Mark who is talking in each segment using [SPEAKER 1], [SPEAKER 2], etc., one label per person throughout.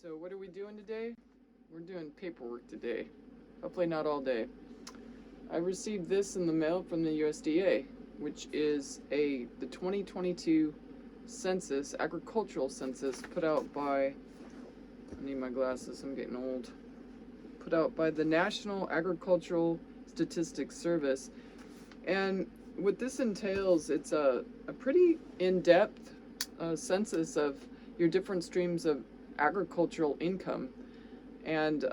[SPEAKER 1] So what are we doing today? We're doing paperwork today. Hopefully not all day. I received this in the mail from the USDA, which is the 2022 census, agricultural census, put out by, I need my glasses, I'm getting old, put out by the National Agricultural Statistics Service. And what this entails, it's a pretty in-depth census of your different streams of agricultural income. And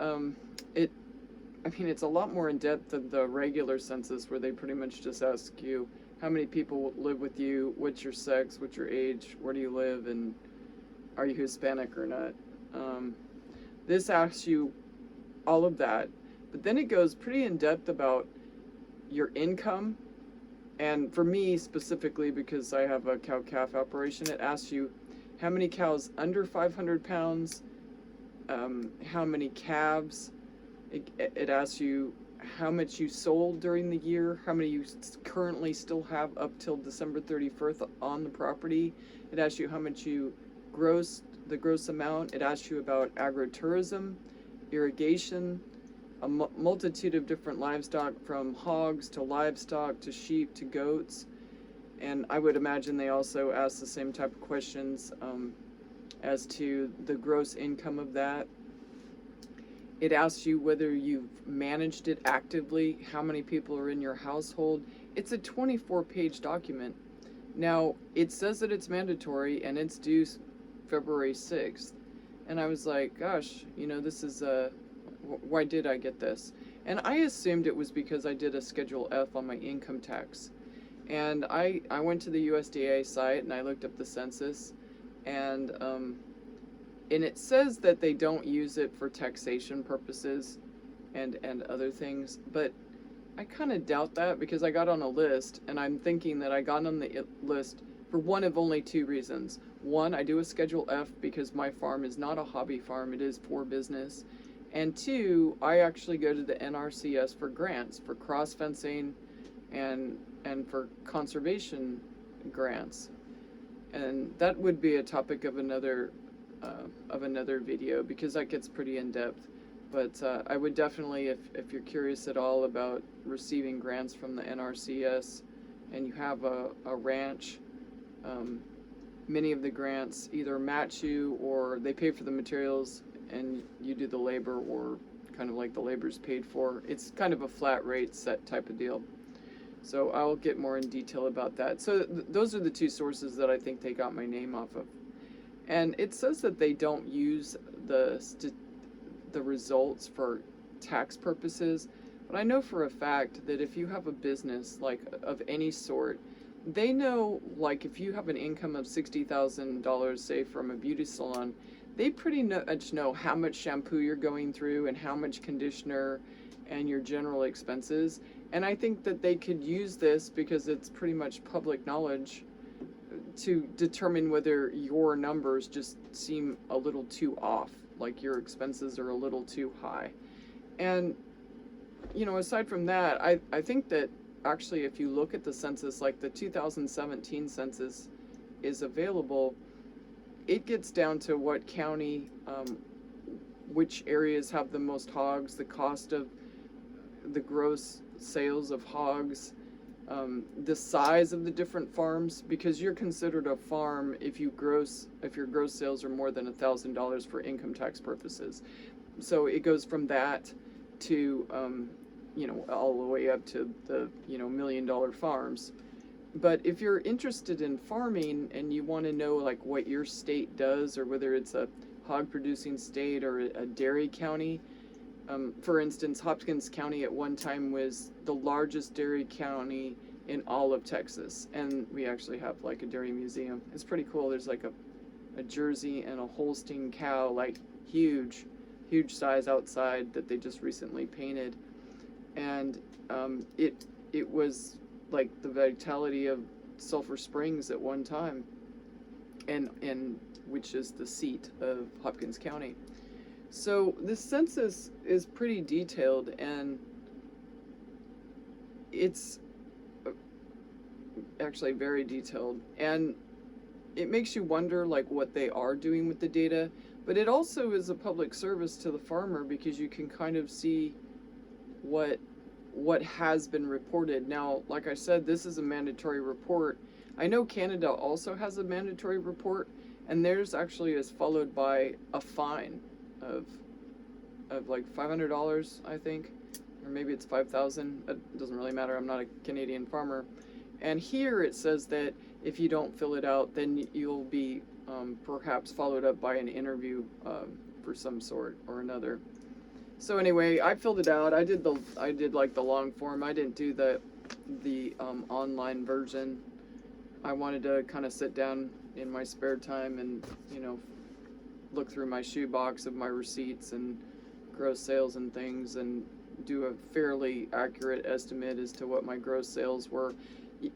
[SPEAKER 1] it's a lot more in depth than the regular census, where they pretty much just ask you how many people live with you, what's your sex, what's your age, where do you live, and are you Hispanic or not. This asks you all of that, but then it goes pretty in depth about your income. And for me specifically, because I have a cow-calf operation, it asks you how many cows under 500 pounds, how many calves. It asks you how much you sold during the year, how many you currently still have up till December 31st on the property. It asks you how much you grossed, the gross amount. It asks you about agritourism, irrigation, a multitude of different livestock, from hogs to livestock to sheep to goats. And I would imagine they also ask the same type of questions as to the gross income of that. It asks you whether you've managed it actively, how many people are in your household. It's a 24-page document. Now, it says that it's mandatory and it's due February 6th. And I was like, gosh, this is why did I get this? And I assumed it was because I did a Schedule F on my income tax. And I went to the USDA site and I looked up the census, and it says that they don't use it for taxation purposes and other things, but I kind of doubt that, because I got on a list, and I'm thinking that I got on the list for one of only two reasons. One, I do a Schedule F because my farm is not a hobby farm, it is for business. And two, I actually go to the NRCS for grants, for cross-fencing and for conservation grants. And that would be a topic of another video, because that gets pretty in-depth. But I would definitely, if you're curious at all about receiving grants from the NRCS and you have a ranch, many of the grants either match you or they pay for the materials and you do the labor, or kind of like the labor's paid for. It's kind of a flat rate set type of deal. So I'll get more in detail about that. So those are the two sources that I think they got my name off of. And it says that they don't use the results for tax purposes, but I know for a fact that if you have a business, like of any sort, they know, like if you have an income of $60,000, say from a beauty salon, they pretty much know how much shampoo you're going through and how much conditioner and your general expenses. And I think that they could use this, because it's pretty much public knowledge, to determine whether your numbers just seem a little too off, like your expenses are a little too high. And, aside from that, I think that actually if you look at the census, like the 2017 census is available, it gets down to what county, which areas have the most hogs, the cost of the gross sales of hogs, the size of the different farms, because you're considered a farm if your gross sales are more than $1,000 for income tax purposes. So it goes from that to all the way up to the $1 million farms. But if you're interested in farming and you want to know like what your state does, or whether it's a hog producing state or a dairy county, for instance, Hopkins County at one time was the largest dairy county in all of Texas, and we actually have like a dairy museum. It's pretty cool. There's like a Jersey and a Holstein cow, like huge size outside, that they just recently painted, and it was like the vitality of Sulphur Springs at one time, and which is the seat of Hopkins County. So this census is pretty detailed, and it's actually very detailed, and it makes you wonder like what they are doing with the data. But it also is a public service to the farmer because you can kind of see what has been reported. Now, like I said, this is a mandatory report. I know Canada also has a mandatory report, and theirs actually is followed by a fine of like $500, I think, or maybe it's 5,000. It doesn't really matter. I'm not a Canadian farmer. And here it says that if you don't fill it out, then you'll be perhaps followed up by an interview for some sort or another. So anyway, I filled it out. I did like the long form. I didn't do the online version. I wanted to kind of sit down in my spare time and, you know, look through my shoebox of my receipts and gross sales and things and do a fairly accurate estimate as to what my gross sales were.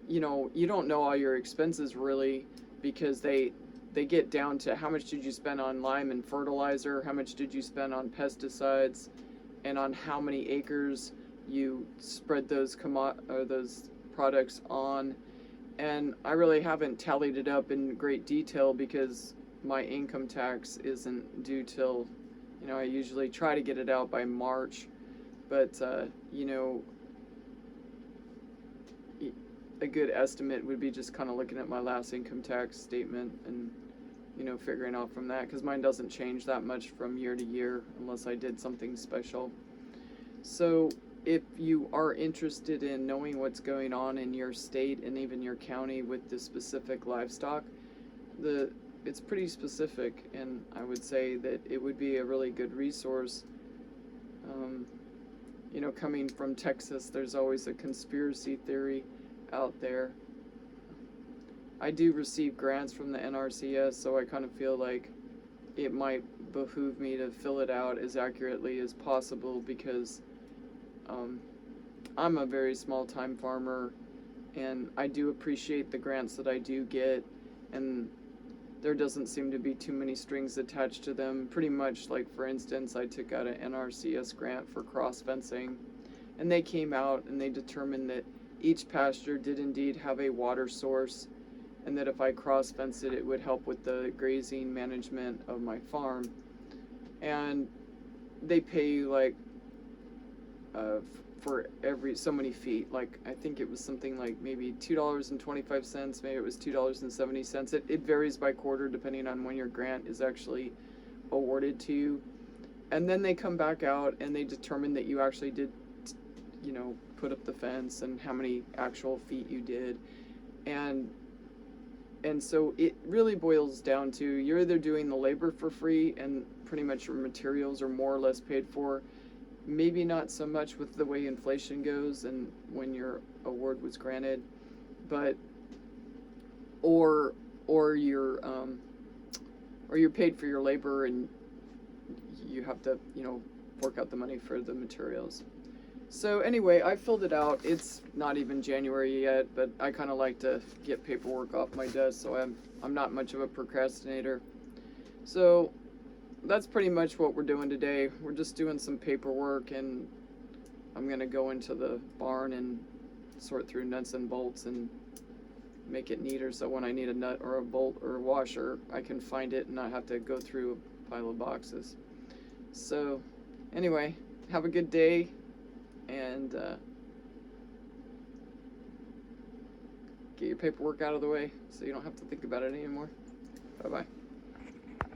[SPEAKER 1] You know, you don't know all your expenses really because they get down to how much did you spend on lime and fertilizer, how much did you spend on pesticides, and on how many acres you spread those products on. And I really haven't tallied it up in great detail because my income tax isn't due till, you know, I usually try to get it out by March, but you know, a good estimate would be just kind of looking at my last income tax statement and, you know, figuring out from that, because mine doesn't change that much from year to year unless I did something special. So if you are interested in knowing what's going on in your state and even your county with the specific livestock, it's pretty specific, and I would say that it would be a really good resource. You know, coming from Texas, there's always a conspiracy theory out there. I do receive grants from the NRCS, so I kind of feel like it might behoove me to fill it out as accurately as possible because I'm a very small-time farmer, and I do appreciate the grants that I do get, and there doesn't seem to be too many strings attached to them. Pretty much, like for instance, I took out an NRCS grant for cross fencing, and they came out and they determined that each pasture did indeed have a water source, and that if I cross fenced it, it would help with the grazing management of my farm. And they pay you like for every so many feet. Like I think it was something like maybe $2.25, maybe it was $2.70. It varies by quarter depending on when your grant is actually awarded to you. And then they come back out and they determine that you actually did, you know, put up the fence and how many actual feet you did. And so it really boils down to you're either doing the labor for free and pretty much your materials are more or less paid for, maybe not so much with the way inflation goes and when your award was granted, but or you're paid for your labor and you have to, you know, fork out the money for the materials. So anyway, I filled it out. It's not even January yet, but I kind of like to get paperwork off my desk, so I'm not much of a procrastinator. So that's pretty much what we're doing today. We're just doing some paperwork, and I'm going to go into the barn and sort through nuts and bolts and make it neater so when I need a nut or a bolt or a washer, I can find it and not have to go through a pile of boxes. So anyway, have a good day, and get your paperwork out of the way so you don't have to think about it anymore. Bye-bye.